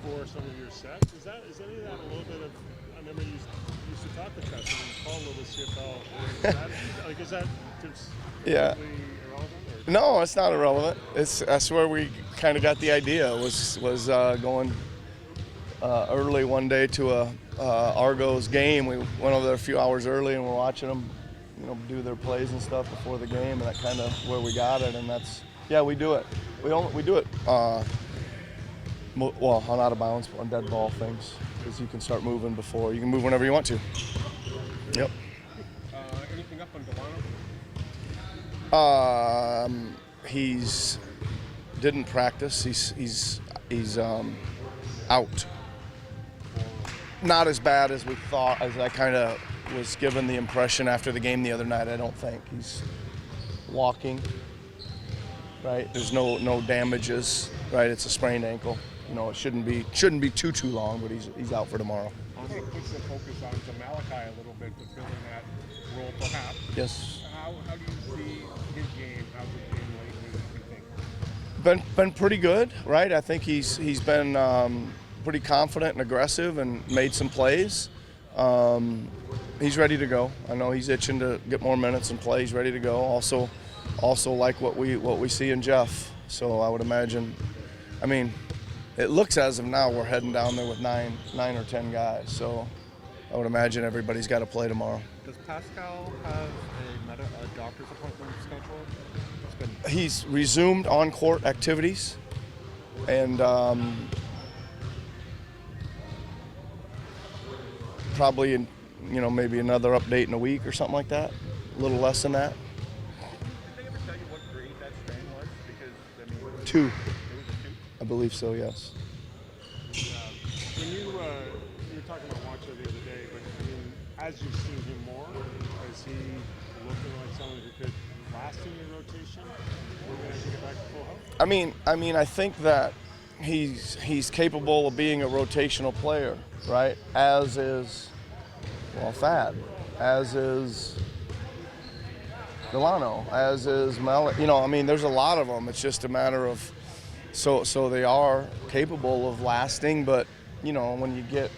before some of your sets. Is any of that a little bit of? I remember you used to talk to Tessa and call a little CFL. Is that Yeah. completely irrelevant? Or? No, it's not irrelevant. That's where we kind of got the idea. Was going early one day to a Argos game. We went over there a few hours early and we're watching them, do their plays and stuff before the game, and that kind of where we got it. And we do it. We do it. On out of bounds, on dead ball things, because you can start moving before you can move whenever you want to. Yep. Anything up on Delano? He's didn't practice. He's out. Not as bad as we thought, as I kind of was given the impression after the game the other night. I don't think he's walking. Right. There's no damages. Right. It's a sprained ankle. It shouldn't be too long, but he's out for tomorrow. I want to put some focus on Malachi a little bit, fulfilling that role perhaps. Yes. How do you see his game? How's his game lately, do you think? Been pretty good, right? I think he's been pretty confident and aggressive and made some plays. He's ready to go. I know he's itching to get more minutes and play. He's ready to go. Also like what we see in Jeff. So I would imagine. I mean, it looks as of now we're heading down there with nine or 10 guys. So I would imagine everybody's got to play tomorrow. Does Pascal have a doctor's appointment scheduled? He's resumed on-court activities, and probably maybe another update in a week or something like that. A little less than that. Did they ever tell you what grade that strain was? Because 2. It was a 2. I believe so, yes. When you were talking about Juancho the other day, but as you've seen him more, is he looking like someone who could last in your rotation? As you get back to full health? I mean, I think that he's capable of being a rotational player, right? As is, Thad, as is Delano, as is Mel. There's a lot of them. It's just a matter of, so they are capable of lasting, but when you get,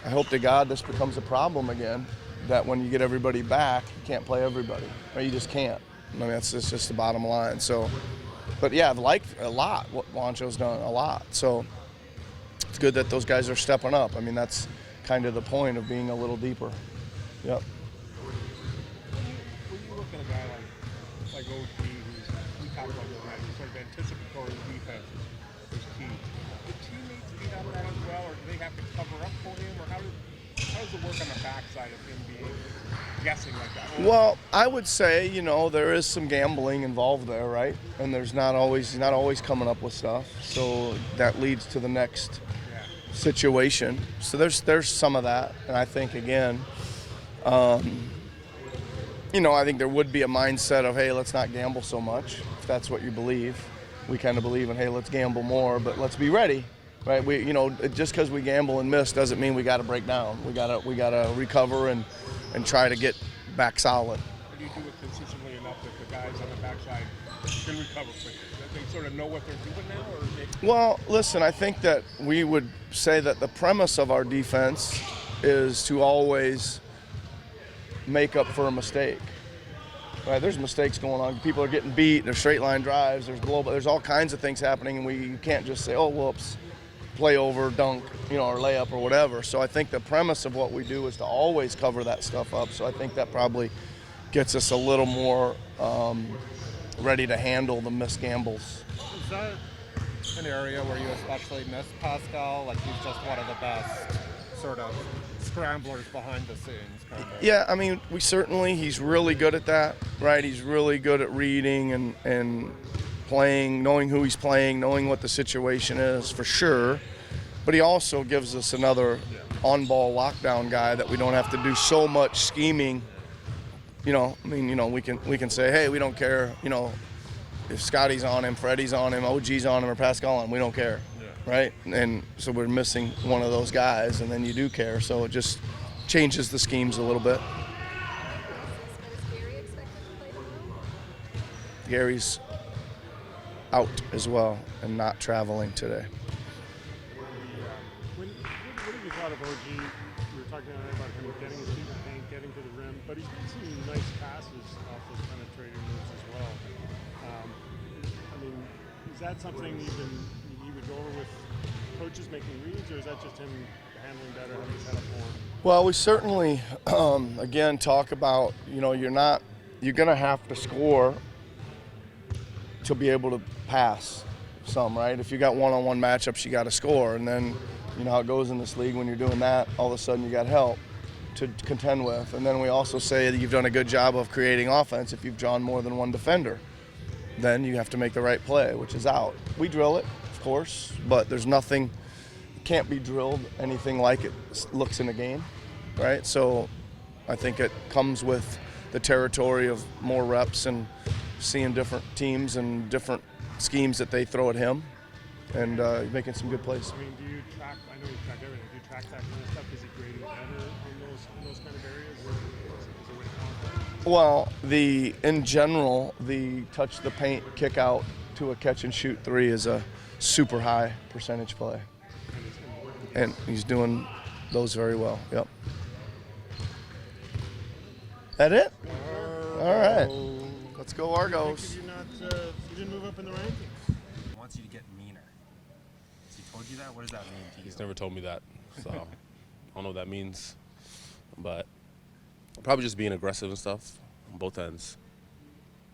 I hope to God this becomes a problem again, that when you get everybody back, you can't play everybody, or you just can't. That's just the bottom line. So, but yeah, I've liked a lot what Juancho's done, a lot. So it's good that those guys are stepping up. That's kind of the point of being a little deeper. Yep. When you look at a guy like OG, we talked about this night, sort of anticipatory defense is key. Do teammates beat up that as well, or do they have to cover up for him, or how does it work on the backside of him being guessing like that? Well, I would say, there is some gambling involved there, right? And he's not always coming up with stuff. So that leads to the next situation. So there's some of that. And I think, again, I think there would be a mindset of, hey, let's not gamble so much, if that's what you believe. We kind of believe in, hey, let's gamble more, but let's be ready. Right, just because we gamble and miss doesn't mean we got to break down. We gotta recover and try to get back solid. How do you do it consistently enough that the guys on the backside can recover quickly? That they sort of know what they're doing now, or Well, listen, I think that we would say that the premise of our defense is to always make up for a mistake. Right, there's mistakes going on. People are getting beat. There's straight line drives. There's all kinds of things happening, and you can't just say, oh, whoops. Play over, dunk, or layup or whatever. So I think the premise of what we do is to always cover that stuff up. So I think that probably gets us a little more ready to handle the missed gambles. Is that an area where you especially miss Pascal? Like he's just one of the best sort of scramblers behind the scenes, kind of. Yeah, he's really good at that, right? He's really good at reading and playing, knowing who he's playing, knowing what the situation is for sure. But he also gives us another on-ball lockdown guy that we don't have to do so much scheming. We can say, hey, we don't care, if Scotty's on him, Freddie's on him, OG's on him, or Pascal on him, we don't care, right? And so we're missing one of those guys, and then you do care. So it just changes the schemes a little bit. Is Gary expected to play tomorrow? Gary's out as well and not traveling today. What have you thought of OG? You were talking about him getting his feet in the paint, getting to the rim, but he's got some nice passes off those penetrating moves as well. I mean, is that something you would go over with coaches making reads, or is that just him handling better, having his head up more? Well, we certainly, again, talk about, you're going to have to score to be able to pass some, right? If you got one-on-one matchups, you got to score. And then, you know how it goes in this league when you're doing that, all of a sudden you got help to contend with. And then we also say that you've done a good job of creating offense if you've drawn more than one defender. Then you have to make the right play, which is out. We drill it, of course, but there's nothing, can't be drilled anything like it looks in a game, right? So I think it comes with the territory of more reps and seeing different teams and different schemes that they throw at him and making some good plays. I mean, do you track, I know you track everything, do you track that kind of stuff? Is he grading better on those kind of areas? Is there a way to quantify it? Well, in general, the touch the paint kick out to a catch and shoot three is a super high percentage play. And he's doing those very well. Yep. That it? All right. Let's go Argos. You didn't move up in the rankings. He wants you to get meaner. Has he told you that? What does that mean to you? He's never told me that, so I don't know what that means. But probably just being aggressive and stuff on both ends.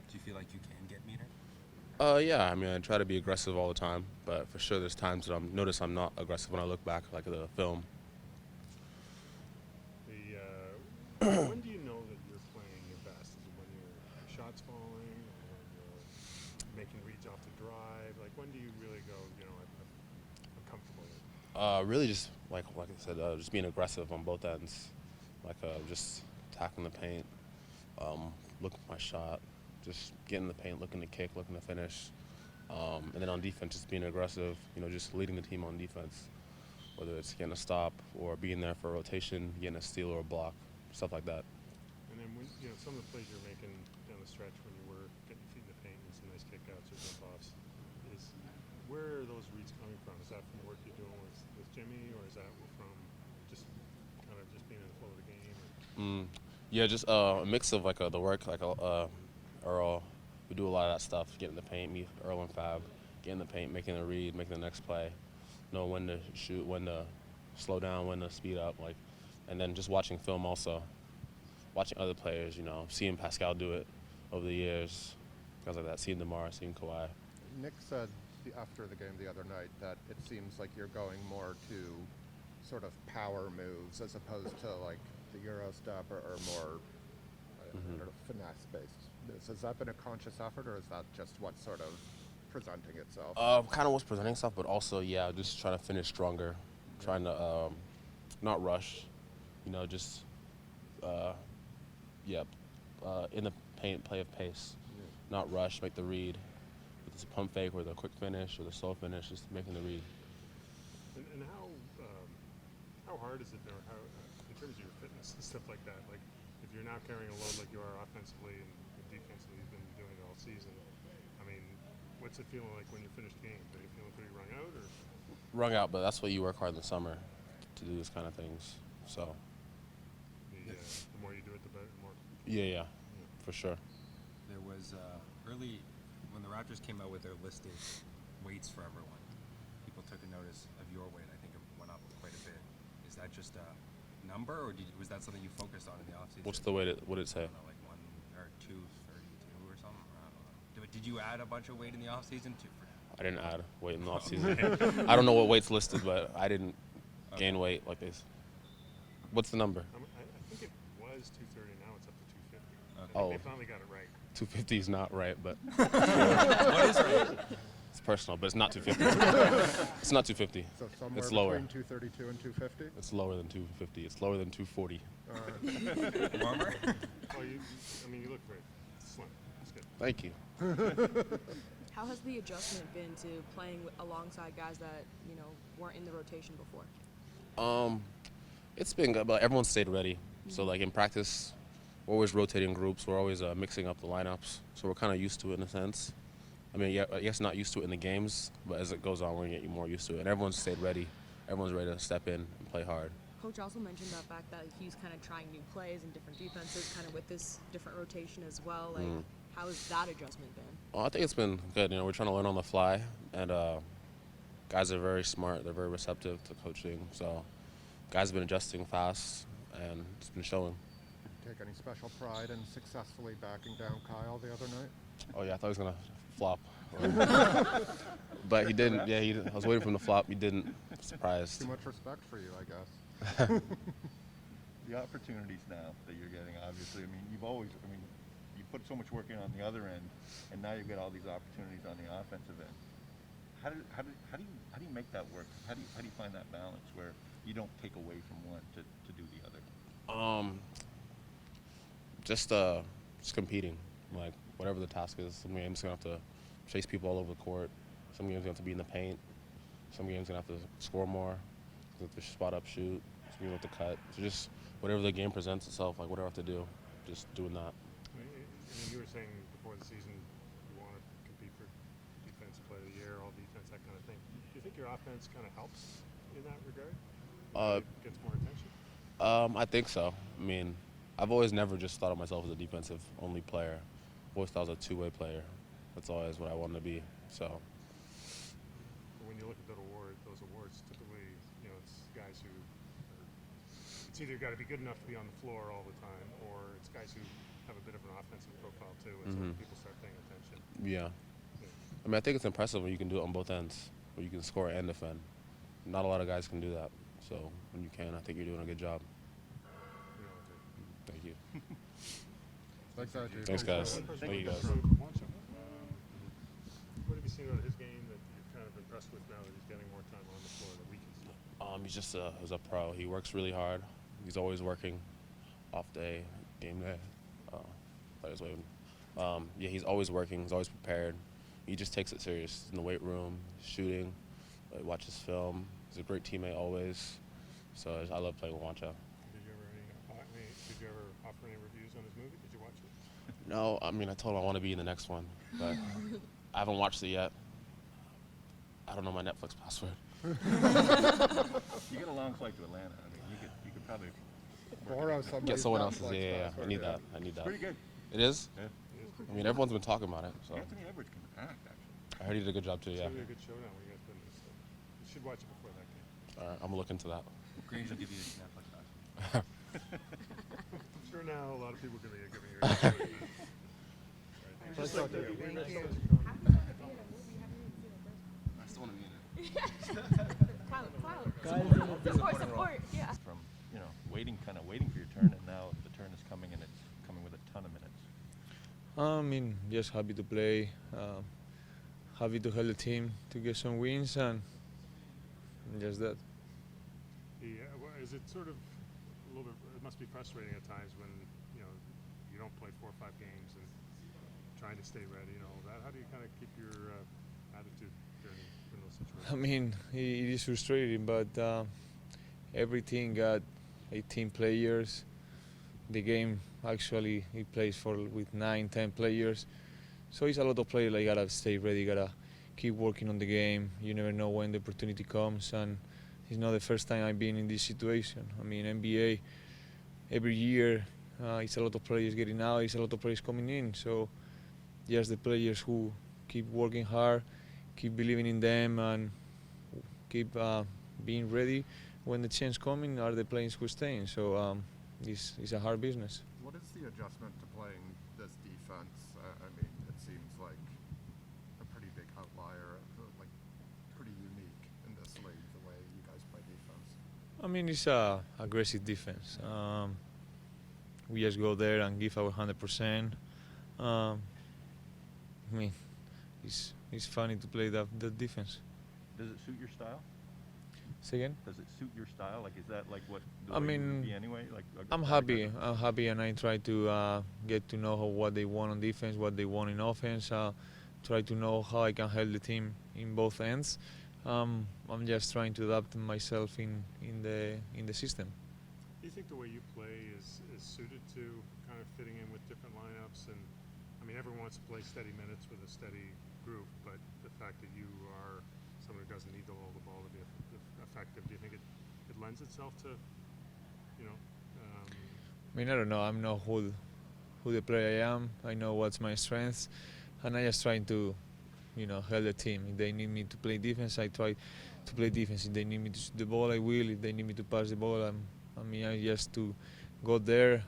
Do you feel like you can get meaner? Yeah, I mean, I try to be aggressive all the time, but for sure there's times that I'm not aggressive when I look back, like the film. When do you know that you're playing your best? Is it when your shots falling, or when you're making reads off the drive? Like, when do you really go, I'm comfortable with it? Really just, like I said, just being aggressive on both ends. Like just attacking the paint, looking for my shot, just getting in the paint, looking to kick, looking to finish. And then on defense, just being aggressive, just leading the team on defense, whether it's getting a stop or being there for a rotation, getting a steal or a block, stuff like that. And then when, some of the plays you're making down the stretch when you were getting your feet in the paint and some nice kickouts or jump-offs, where are those reads coming from? Is that from work you're doing with Jimmy, or is that from just kind of just being in the flow of the game? Yeah, just a mix of like the work, like Earl. We do a lot of that stuff, getting in the paint, me, Earl and Fab, getting in the paint, making a read, making the next play, know when to shoot, when to slow down, when to speed up, and then just watching film also, watching other players, seeing Pascal do it over the years, guys like that, seeing DeMar, seeing Kawhi. Nick said after the game the other night that it seems like you're going more to sort of power moves as opposed to like the Euro step or more finesse-based. Has that been a conscious effort, or is that just what's sort of presenting itself? Kind of what's presenting itself, but also, just trying to finish stronger, trying to not rush, just, in the paint, play of pace, not rush, make the read. With this pump fake or the quick finish or the slow finish, just making the read. And how hard is it, or how, in terms of your fitness and stuff like that? Like, if you're now carrying a load like you are offensively and defensively, you've been doing it all season. I mean, what's it feeling like when you finish games? Are you feeling pretty wrung out, or? Wrung out, but that's what you work hard in the summer to do these kind of things. So. The more you do it, the better. The more. Yeah, for sure. There was early when the Raptors came out with their listed weights for everyone. People took a notice of your weight. I think it went up quite a bit. Is that just a number, or was that something you focused on in the offseason? What's the weight? What did it say? I don't know, like 1 or 232 or something. I don't know. Did you add a bunch of weight in the offseason too? I didn't add weight in the offseason. I don't know what weight's listed, but I didn't gain weight like this. What's the number? I think it was 230. Now it's up to 250. Okay. I think they finally got it right. 250 is not right, but What is right? it's personal. But it's not 250. It's not 250. So somewhere It's lower. between 232 and 250? It's lower than 250. It's lower than 240. Warmer? Oh, you look great. Slim. That's good. Thank you. How has the adjustment been to playing alongside guys that, weren't in the rotation before? It's been good, but everyone's stayed ready. So like in practice, we're always rotating groups. We're always mixing up the lineups. So we're kind of used to it in a sense. I mean, I guess not used to it in the games, but as it goes on, we're getting more used to it. And everyone's stayed ready everyone's ready to step in and play hard. Coach also mentioned the fact that he's kind of trying new plays and different defenses, kind of with this different rotation as well. Like, how has that adjustment been? Well, I think it's been good. We're trying to learn on the fly, and guys are very smart. They're very receptive to coaching. So guys have been adjusting fast, and it's been showing. Take any special pride in successfully backing down Kyle the other night? Oh yeah, I thought he was gonna flop, but he didn't. Yeah, I was waiting for him to flop. He didn't. Surprised. Too much respect for you, I guess. The opportunities now that you're getting, obviously, you put so much work in on the other end, and now you've got all these opportunities on the offensive end. How do you make that work? How do you find that balance where you don't take away from one to do the other? Just competing. Like whatever the task is. Some games gonna have to chase people all over the court. Some games gonna have to be in the paint. Some games gonna have to score more. Have to spot up, shoot. Some games have to cut. So just whatever the game presents itself, like whatever I have to do, just doing that. I mean, you were saying before the season you want to compete for defensive player of the year, all defense, that kind of thing. Do you think your offense kind of helps in that regard? Gets more attention? I think so. I mean, I've always never just thought of myself as a defensive-only player. I've always thought I was a two-way player. That's always what I wanted to be. So. When you look at those awards, typically, it's guys who it's either got to be good enough to be on the floor all the time, or it's guys who have a bit of an offensive profile too, and so people start paying attention. Yeah. I mean, I think it's impressive when you can do it on both ends, where you can score and defend. Not a lot of guys can do that. So when you can, I think you're doing a good job. Thank you. Thanks, Ajay. Thanks, guys. Thank you, guys. Juancho, what have you seen out of his game that you're kind of impressed with now that he's getting more time on the floor that we can see? He's just he's a pro. He works really hard. He's always working, off day, game day. Players waving. Yeah, he's always working. He's always prepared. He just takes it serious. He's in the weight room, shooting, watches film. He's a great teammate always. So I love playing with Juancho. Did you ever offer any reviews on his movie? Did you watch it? No, I mean, I told him I want to be in the next one, but I haven't watched it yet. I don't know my Netflix password. You get a long flight to Atlanta. I mean, you could probably Borrow somebody's Get someone else's. Netflix Yeah. I password, need yeah. that. I need that. pretty good. It is? Yeah. I mean, everyone's been talking about it, so Anthony Edwards can act, actually. I heard he did a good job too. It's Yeah. going to be a good showdown when you guys put in this. You should watch it before that game. All right, I'm gonna look into that. Grange will give you his Netflix password. I'm sure now a lot of people are going to be giving you. Just like Thank we you. read some- I still want to be in it. Clout. Support. Yeah. From, waiting for your turn, and now the turn is coming, and it's coming with a ton of minutes. I mean, just happy to play, happy to help the team to get some wins, and just that. Yeah, is it sort of a little bit? It must be frustrating at times when you don't play 4 or 5 games and trying to stay ready and all that. How do you kind of keep your attitude in those situations? I mean, it is frustrating, but every team got 18 players. The game actually it plays with 9, 10 players, so it's a lot of players. Like, gotta stay ready, gotta keep working on the game. You never know when the opportunity comes, and it's not the first time I've been in this situation. I mean, NBA every year it's a lot of players getting out, it's a lot of players coming in. So just the players who keep working hard, keep believing in them, and keep being ready when the chance coming are the players who staying. So it's a hard business. What is the adjustment to playing this defense? I mean, it seems like a pretty big outlier, like pretty unique in this league, the way you guys play defense. I mean, it's a aggressive defense. We just go there and give our 100%. I mean, it's funny to play that defense. Does it suit your style? Say again? Does it suit your style? Like, is that like what the I way you mean, would be anyway? Like, I'm happy, and I try to get to know what they want on defense, what they want in offense. Try to know how I can help the team in both ends. I'm just trying to adapt myself in the system. Do you think the way you play is suited to kind of fitting in with different lineups? And I mean, everyone wants to play steady minutes with a steady group, but the fact that you are someone who doesn't need to hold the ball to be effective, do you think lends itself to, I mean, I don't know. I'm not who the player I am. I know what's my strengths, and I just trying to, help the team. If they need me to play defense, I try to play defense. If they need me to shoot the ball, I will. If they need me to pass the ball, I just to go there,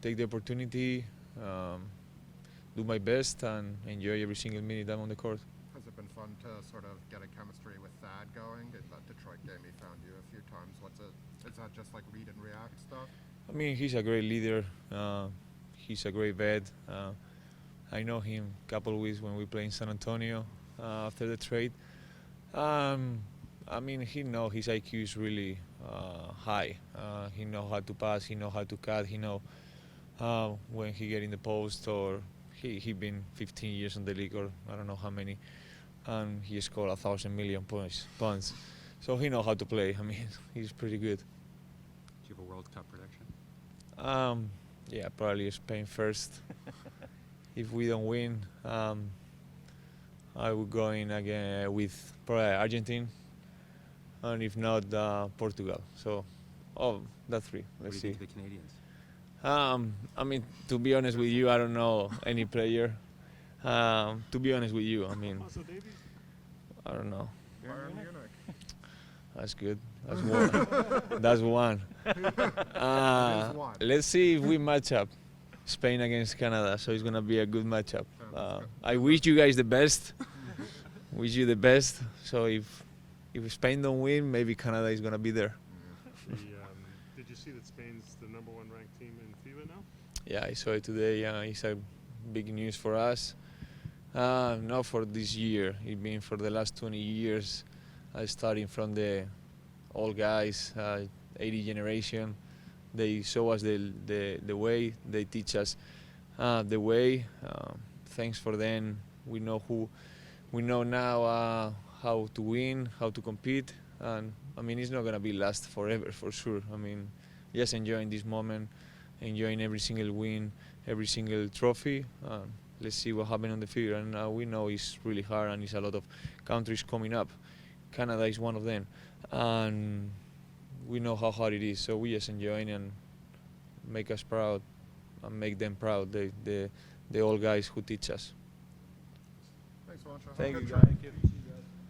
take the opportunity, do my best, and enjoy every single minute I'm on the court. Has it been fun to sort of get a chemistry with Thad going? In that Detroit game, he found you a few times. Is that just like read and react stuff? I mean, he's a great leader. He's a great vet. I know him a couple of weeks when we played in San Antonio after the trade. I mean, he know his IQ is really high. He know how to pass. He know how to cut. He know when he get in the post, or he been 15 years in the league, or I don't know how many, and he scored 1,000 million points. So he know how to play. I mean, he's pretty good. Do you have a World Cup prediction? Yeah, probably Spain first. If we don't win, I would go in again with probably Argentina, and if not, Portugal. So, that's three. Let's What do see. you think of the Canadians? I mean, to be honest with you, I don't know any player. To be honest with you, I mean, Also, Davies? I don't know. Bayern Munich. That's good. That's one. That's one. one. Let's see if we match up. Spain against Canada, so it's gonna be a good matchup. I wish you guys the best. Wish you the best. So if Spain don't win, maybe Canada is gonna be there. Did you see that Spain's the #1 ranked team in FIBA now? Yeah, I saw it today. It's a big news for us. Not for this year. It been for the last 20 years. Starting from the old guys, 80 generation. They show us the way. They teach us the way. Thanks for them. We know now how to win, how to compete, and I mean, it's not gonna be last forever for sure. I mean, just enjoying this moment, enjoying every single win, every single trophy. Let's see what happens on the field. And we know it's really hard, and it's a lot of countries coming up. Canada is one of them, and we know how hard it is. So we just enjoying and make us proud, and make them proud. The old guys who teach us. Thanks, Juancho. Thank you, Good guys. try. Thank you.